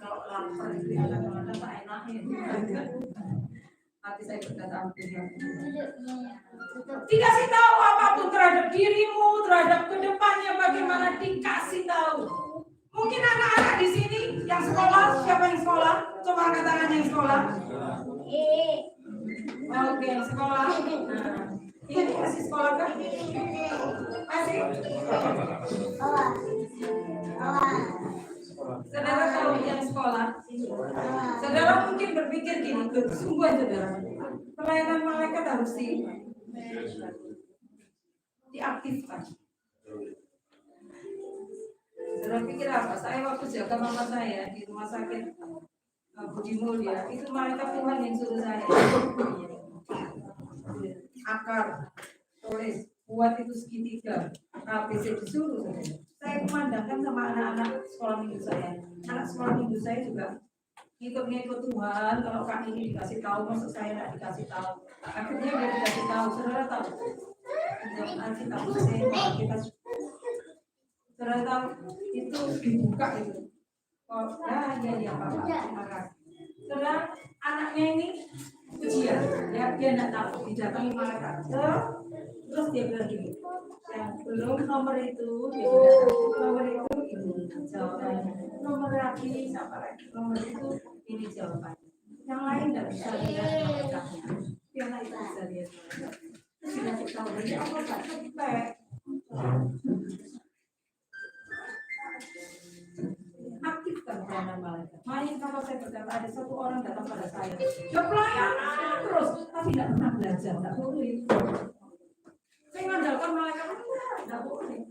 Kalau lapar itu ya kadang-kadang tak enaknya. Hati saya berkata Tuhan. Dikasih tahu apapun terhadap dirimu, terhadap kedepannya bagaimana dikasih tahu. Mungkin anak-anak di sini yang sekolah, siapa yang sekolah? Coba angkat tangan yang sekolah. Oke, yang sekolah. Nah, ini masih sekolah kan? Masih? Saudara tahu yang sekolah? Saudara mungkin berpikir gini, sungguh saudara. Pelayanan malaikat harus diaktifkan. Saudara pikir apa? Saya waktu jaga mama saya di rumah sakit Budi Mulia, itu malaikat Tuhan yang suruh saya. Akar, tulis, buat itu segitiga, ABC disuruh. Saya memandangkan sama anak-anak sekolah minggu saya. Anak sekolah minggu saya juga ngikut Tuhan. Kalau kan ini dikasih tahu, maksud saya tidak dikasih tahu. Akhirnya dia dikasih tahu, saudara tahu. Nanti tahu saya kita. Saudara tahu itu dibuka itu. Oh, ya Pak. Terima kasih. Saudara, anaknya ini ujian, ya dia tidak tahu, didatangi malaikat. Terus dia bilang gini, yang belum nomor itu, dia bilang nomor itu ini jawabannya, nomor lagi siapa lagi, nomor itu ini jawabannya. Yang lain tidak bisa lihat malaikatnya. Yang Terus dikasih tahu jadi Allah gak cepet. Aktifkan peranan malaikat. Makanya kalau saya berkata ada satu orang datang pada saya, dia pelayanan terus, tapi tidak pernah belajar, tidak boleh. Saya mengandalkan malaikat, tidak boleh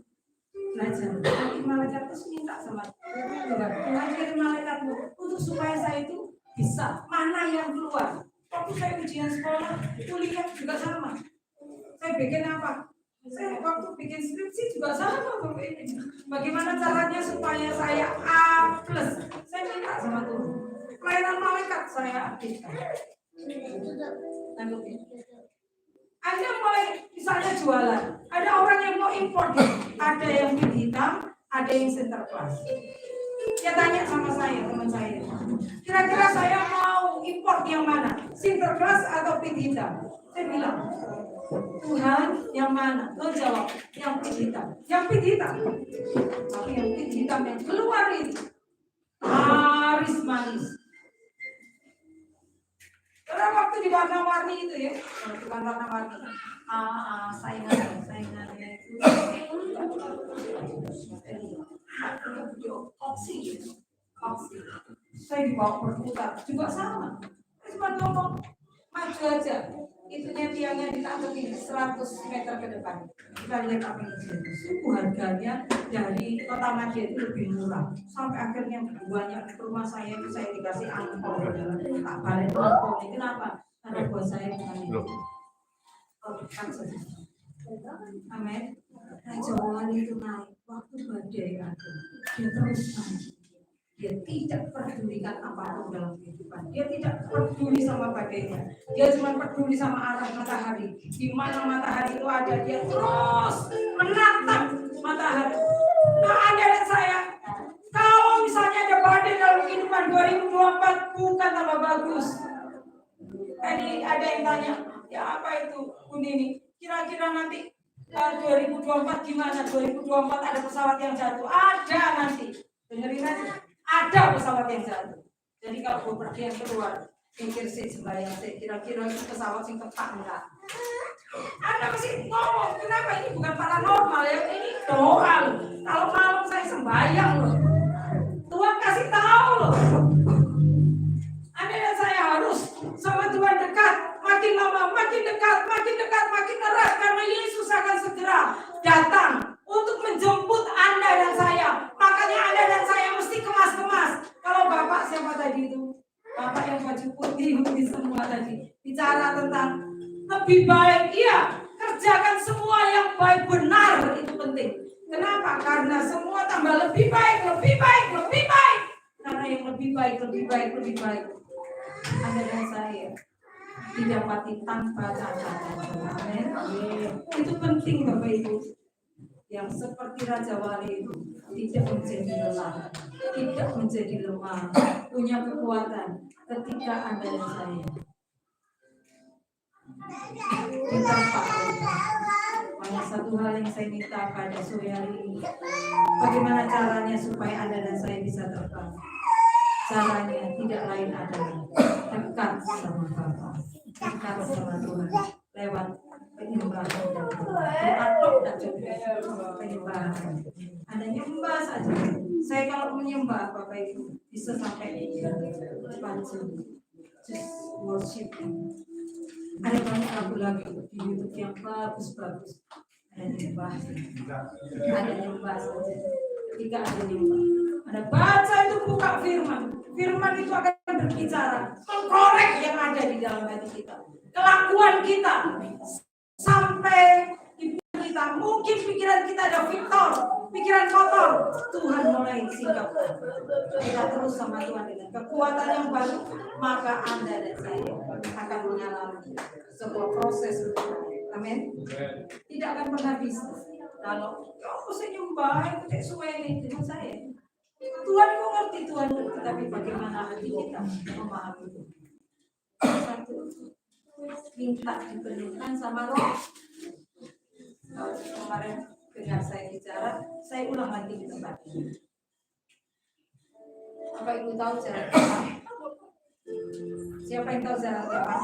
belajar. Nanti malaikat terus minta sama Tuhan kirim malaikatmu untuk supaya saya itu bisa mana yang keluar. Waktu saya ujian sekolah, kuliah juga sama. Saya bikin apa? Saya waktu bikin skripsi juga sama begini. Bagaimana caranya supaya saya A+? Saya minta sama Tuhan. Pelayanan malaikat saya aktifkan. Ada mulai misalnya jualan. Ada orang yang mau impor, ada yang pin hitam, ada yang sinterklas. Dia tanya sama saya, teman saya. Kira-kira saya mau impor yang mana? Sinterklas atau pin hitam? Saya bilang, Tuhan yang mana? Lo jawab, yang pin hitam. Yang pin hitam. Tapi yang pin hitam yang keluar ini manis. Karena waktu di warna-warni itu ya, bukan warna-warni. Saingannya itu. Oksi. Saya dibawa berputar juga sama. Saya cuma ngomong maju aja. Itunya tiangnya ditangkepin 100 meter ke depan. Kita lihat apa yang terjadi. Suku harganya dari kota Madiun itu lebih murah. Sampai akhirnya banyak rumah saya itu saya dikasih angpau. Tak balik angpau. Kenapa? Karena buat saya bukan itu. Amin. Raja Wali itu naik waktu badai ada. Dia terus naik. Dia tidak pedulikan apapun dalam kehidupan. Dia tidak peduli sama badainya. Dia cuma peduli sama arah matahari. Di mana matahari itu ada, dia terus menatap matahari. Nah, Anda dan saya, kalau misalnya ada badai dalam kehidupan 2024, bukan tambah bagus. Tadi ada yang tanya, ya apa itu Bun ini? Kira-kira nanti 2024 gimana? 2024 ada pesawat yang jatuh? Ada nanti. Dengerin aja. Ada pesawat yang jatuh. Jadi kalau gue pergi yang keluar, pikir sih sembahyang sih, kira-kira itu pesawat yang tepat enggak? Anda masih ngomong, kenapa ini bukan paranormal ya? Ini doa loh. Kalau malam saya sembahyang loh. Tuhan kasih tahu loh. Anda dan saya harus sama Tuhan dekat. Makin lama, makin dekat, makin erat. Karena Yesus akan segera datang untuk menjemput Anda dan saya. Makanya Anda dan saya mesti kemas-kemas. Kalau Bapak siapa tadi itu? Bapak yang baju putih semua tadi. Bicara tentang lebih baik. Iya, kerjakan semua yang baik benar. Itu penting. Kenapa? Karena semua tambah lebih baik. Karena yang lebih baik. Anda dan saya didapati tanpa catatan. Amin. Itu penting Bapak Ibu. Yang seperti Raja Wali itu tidak menjadi lelah, tidak menjadi lemah, punya kekuatan ketika Anda dan saya ditambah. Hanya satu hal yang saya minta pada sore hari ini, bagaimana caranya supaya Anda dan saya bisa terbang? Caranya tidak lain adalah dekat sama Bapa, dekat sama Tuhan lewat penyembahan dan penyembahan. Ada nyembah saja. Saya kalau menyembah Bapak Ibu bisa sampai 4 jam. Just worship. Ada banyak lagu-lagu di YouTube yang bagus. Ada nyembah saja. Ketika ada nyembah, ada baca itu buka firman. Firman itu akan berbicara, mengkorek yang ada di dalam hati kita, kelakuan kita, sampai pikiran kita. Mungkin pikiran kita ada pikiran kotor. Tuhan mulai singkapkan. Kita terus sama Tuhan dengan kekuatan yang baru, maka Anda dan saya akan mengalami sebuah proses. Amin. Tidak akan pernah bisa. Kalau aku senyumbah, itu sesuai dengan saya. Tuhan kok ngerti Tuhan, tetapi bagaimana hati kita memahami itu. Satu, minta dipenuhkan sama Roh. Kalau kemarin dengar saya bicara, saya ulang lagi di tempat ini. Apa Ibu tahu jalan Tuhan? Siapa yang tahu jalan Tuhan?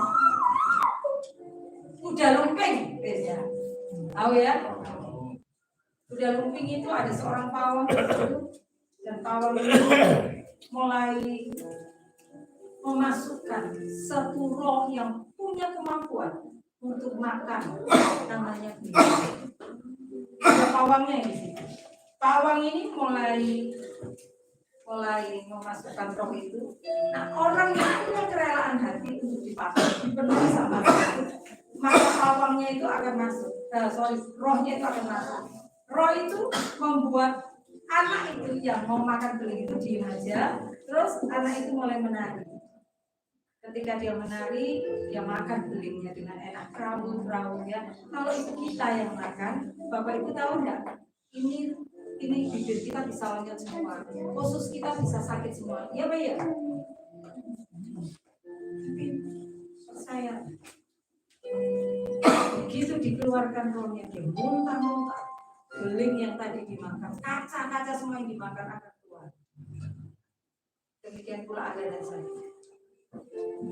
Kuda lumping biasanya. Tahu ya? Kuda lumping itu ada seorang pawang itu, dan pawang itu mulai memasukkan satu roh yang punya kemampuan untuk makan, namanya binatang. Ada pawangnya di situ. Pawang ini mulai memasukkan roh itu. Nah, orang yang punya kerelaan hati untuk dipakai, dipenuhi sama Tuhan, maka pawangnya itu akan masuk. Rohnya itu akan masuk. Roh itu membuat anak itu yang mau makan beling itu diam aja, terus anak itu mulai menari. Ketika dia menari, dia makan belingnya dengan enak, raut ya. Kalau itu kita yang makan, Bapak Ibu tahu enggak? Ini bibir kita bisa lonjot semua, usus kita bisa sakit semua. Iya, Pak ya? Saya begitu dikeluarkan rohnya, dia muntah-muntah. Beling yang tadi dimakan, kaca-kaca semua yang dimakan akan keluar. Demikian pula ada dan saya.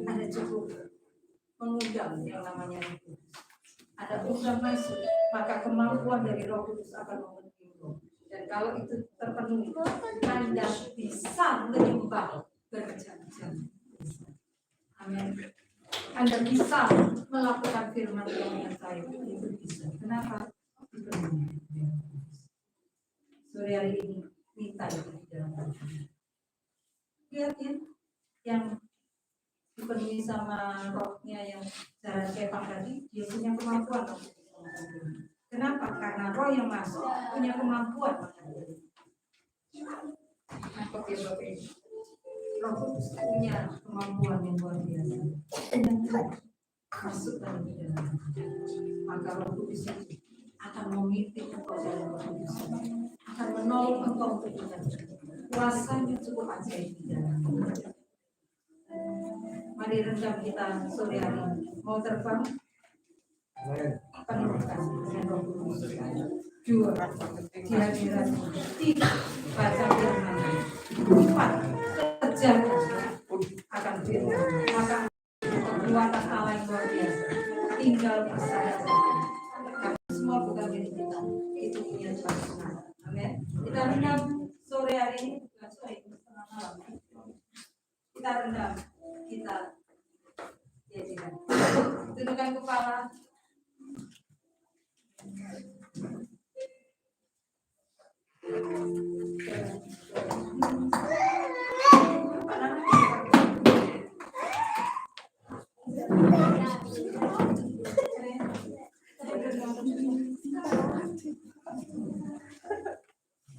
Ada cukup mengundang yang namanya Roh Kudus. Ada undang masuk, maka kemampuan dari Roh Kudus akan memenuhi roh. Dan kalau itu terpenuhi, Anda bisa menyembah berjam-jam. Amin. Anda bisa melakukan firman yang saya itu bisa. Kenapa? Sore hari ini minta itu di dalam hati. Lihat ya, yang dipenuhi sama rohnya yang jalan kepang tadi, dia punya kemampuan. Kenapa? Karena roh yang masuk punya kemampuan. Apa dia Bapak ini? Roh Kudus punya kemampuan yang luar biasa. Masuk dalam dalam, maka Roh Kudus itu akan memimpin engkau dalam Roh Kudus, akan menolong engkau untuk bekerja. Kuasanya cukup ajaib di dalam. Mari rendah kita sore hari ini. Mau terbang? Penuhkan dengan Roh Kudus. 2. Kehadiran. 3. Baca firman. 4. Kerjakan akan firman. Maka kekuatan Allah yang luar biasa tinggal bersama saja. Karena semua bukan milik kita, itu punya Tuhan. Amin. Kita rendam sore hari ini. Kita rendam, kita jadikan. Tundukkan kepala.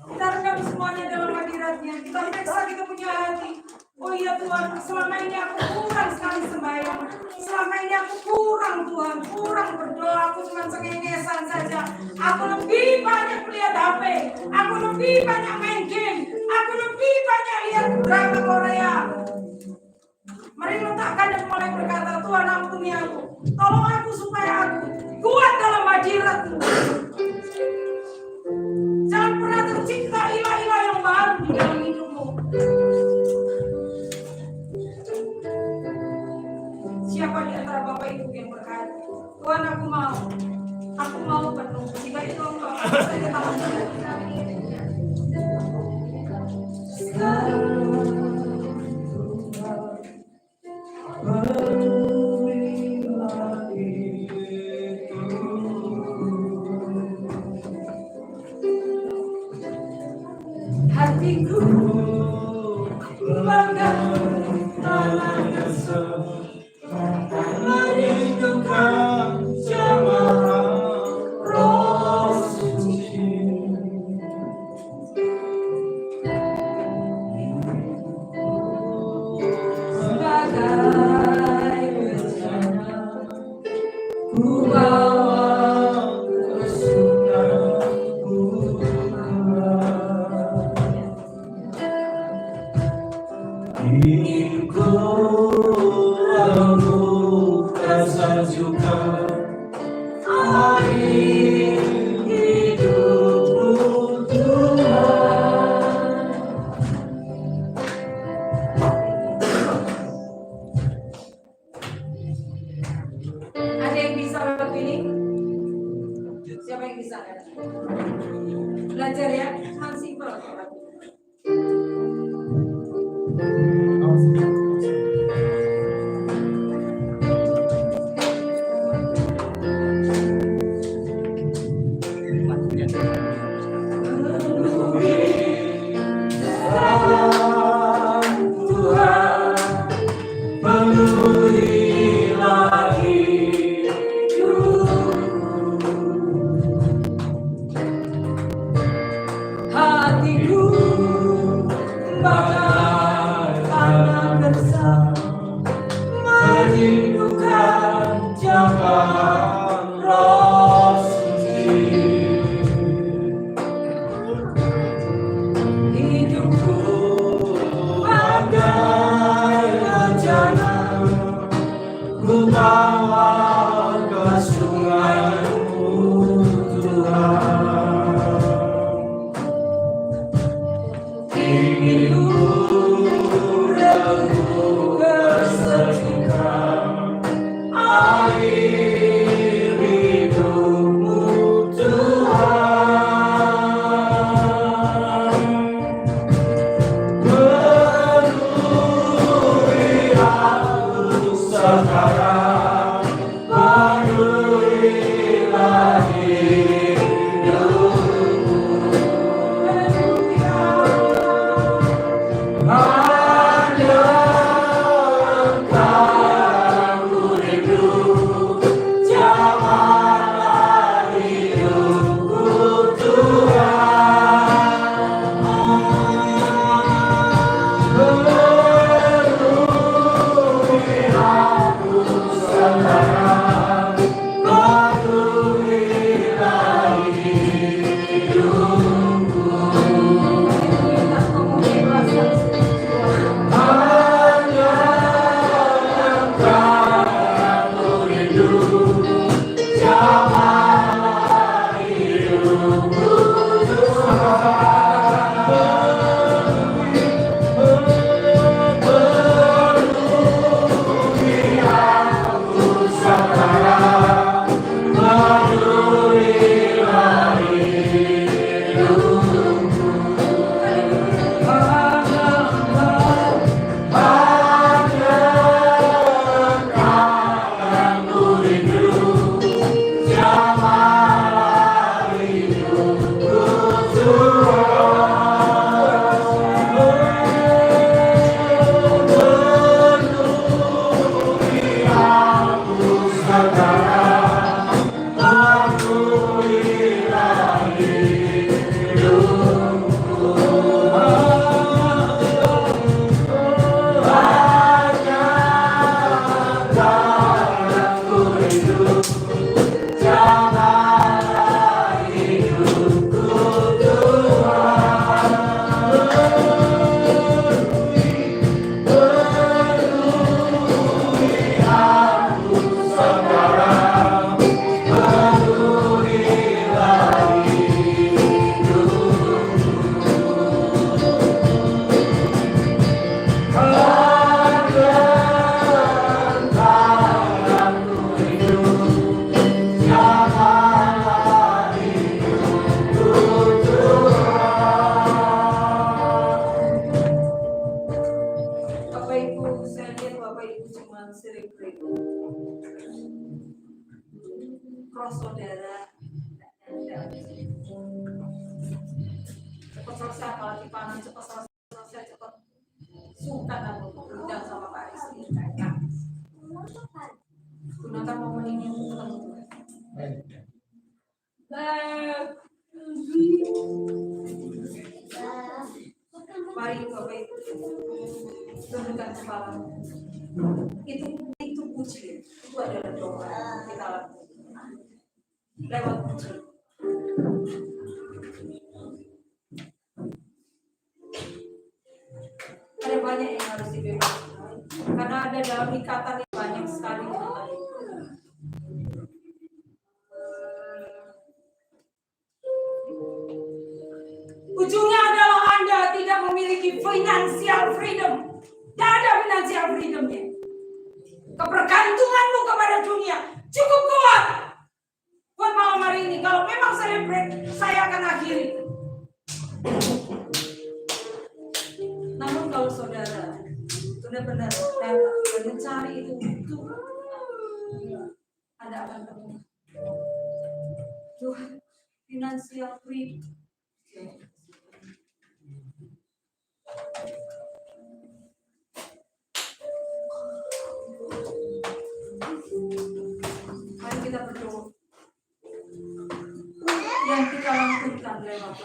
Kita rekam semuanya dalam hadiratnya. Kita periksa kita punya hati. Oh iya Tuhan, selama ini aku kurang sekali sembahyang. Selama ini aku kurang Tuhan, kurang berdoa. Aku cuma cengengesan saja. Aku lebih banyak lihat HP. Aku lebih banyak main game. Aku lebih banyak lihat drama Korea. Mari letakkan dan mulai berkata, Tuhan ampuni aku. Tolong aku supaya aku kuat dalam hadirat-Mu. Jangan pernah tercipta ilah-ilah yang baru di dalam hidupmu. Siapa di antara Bapak Ibu yang berkata, Tuhan aku mau penuh. Jika itu engkau, saya ketahuan. Hatiku bangga tanahnya merindukan jemaah Roh Suci. Sebagai bencana ku bawa kesukaanku. Hatiku bagai anak besar merindukan jambang roh suci. Hidupku bagai rencana ku bawa ke sungai-Mu Tuhan. Ingin ku rengkuh kesejukan air hidup-Mu Tuhan. Penuhi aku sekarang, penuhilah hidupku. Hanya Engkau ku rindu, jamahlah hidupku Tuhan. Penuhi aku sekarang, penuhilah hidupku. Hanya Engkau ku rindu, jamahlah hidupku Penuhi aku sekarang, penuhilah hidupku. Hanya Engkau ku rindu, jamahlah hidupku Tuhan. Penuhi aku sekarang, penuhilah hidupku. Hanya Engkau ku rindu, jamahlah hidupku Tuhan. Penuhi aku sekarang, penuhilah hidupku. Hanya Engkau ku rindu, jamahlah hidupku Tuhan. Bapak Ibu, saya lihat Bapak Ibu cuma sering cross saudara. Cepat selesai, apalagi panen cepat selesai, cepat sungkan aku undang sama Pak Rizky. Gunakan momen ini untuk Tuhan. Mari Bapak Ibu tundukkan kepala. Itu puji, itu adalah doa kita lakukan lewat puji. Ada banyak yang harus dibebaskan karena ada dalam ikatan yang banyak sekali kita. Ujungnya adalah Anda tidak memiliki financial freedom. Tidak ada financial freedomnya. Kebergantunganmu kepada dunia cukup kuat. Buat malam hari ini, kalau memang celebrate, saya akan akhiri. Namun kalau saudara benar-benar datang dan mencari itu Anda akan ketemu. Tuhan, financial freedom. Mari kita berdoa. Yang kita lakukan lewat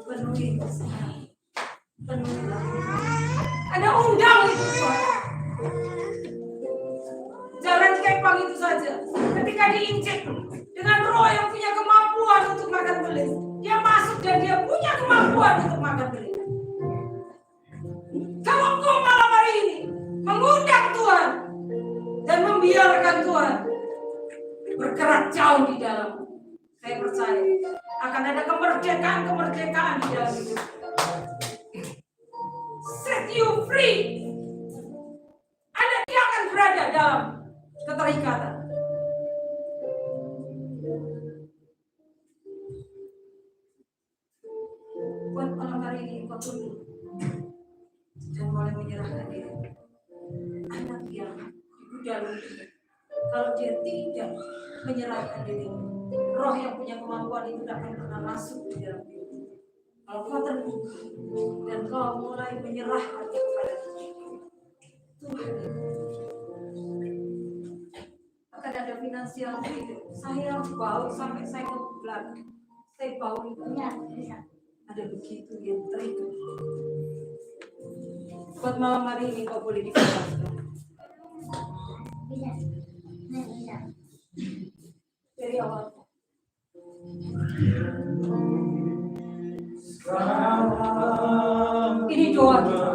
penuhi kesenangan, penuhilah. Ada undang itu Tuhan. Jangan kepang itu saja. Ketika diinjek dengan roh yang punya kemampuan untuk makan belis, dia masuk dan dia punya kemampuan untuk makan belis. Kalau engkau malam hari ini mengundang Tuhan dan membiarkan Tuhan bergerak jauh di dalam, saya percaya akan ada kemerdekaan di dalam hidup. Set you free. Anda tidak akan berada dalam keterikatan. Buat malam hari ini engkau tunduk dan mulai menyerahkan diri. Anak yang digudali, kalau dia tidak menyerahkan diri, roh yang punya kemampuan itu tidak akan pernah masuk di dalam diri. Kalau kau terbuka dan kau mulai menyerahkan kepada Tuhan, akan ada finansial freedom. Saya bau sampai saya ke belakang. Saya bau itu ada begitu yang terikat. Buat malam hari ini kau boleh dikatakan. Dari awal. Ini doa kita.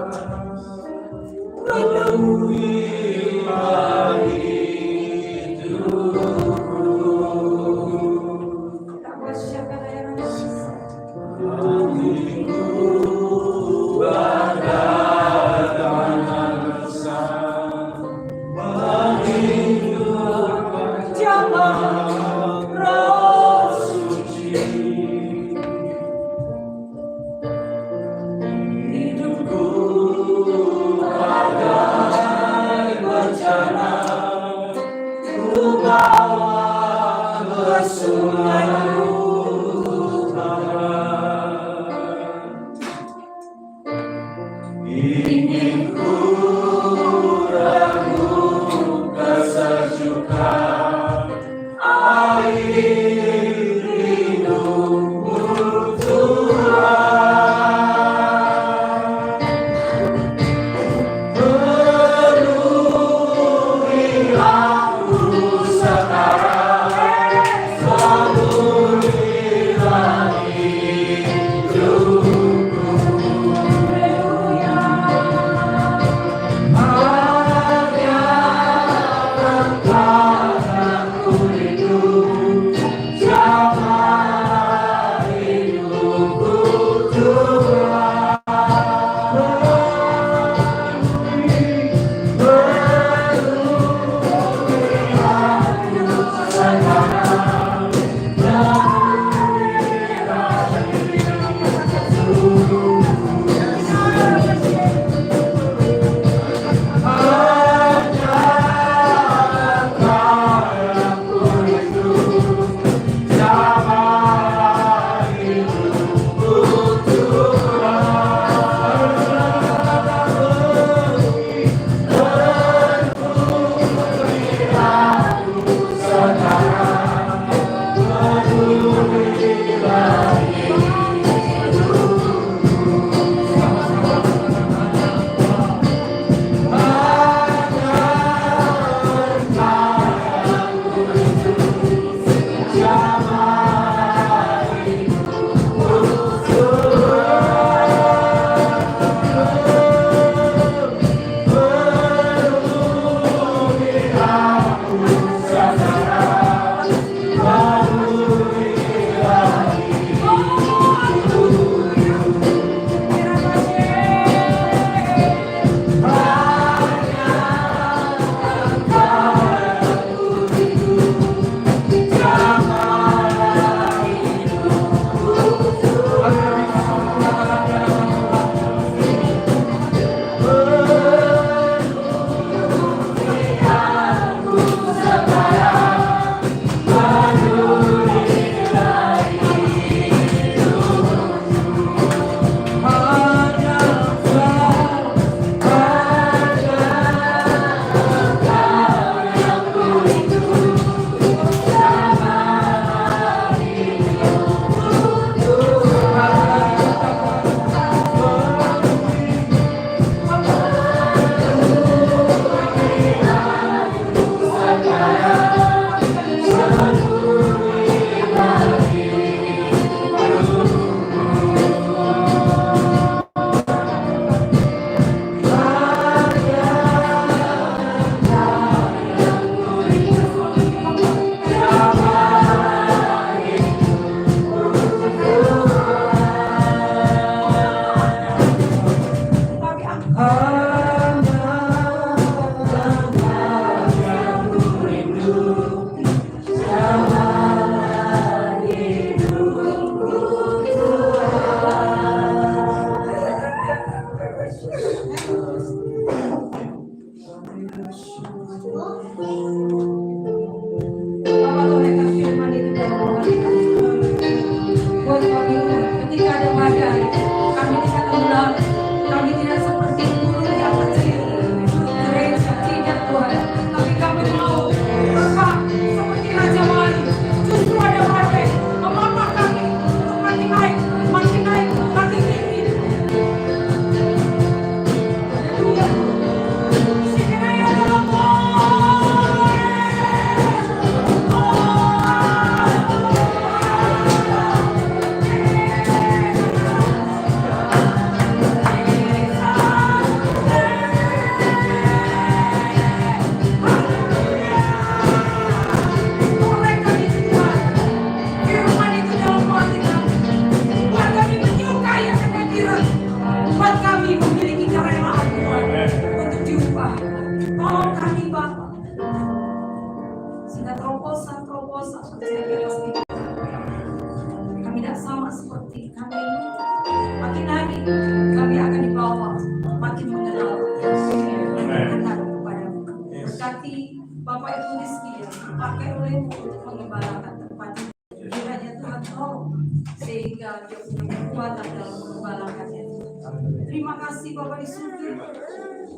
terima kasih Bapak di surga.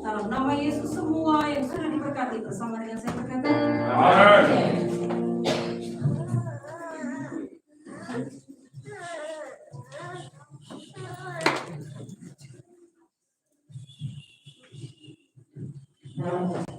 Dalam nama Yesus semua yang sudah diberkati bersama dengan saya berkata. Amin.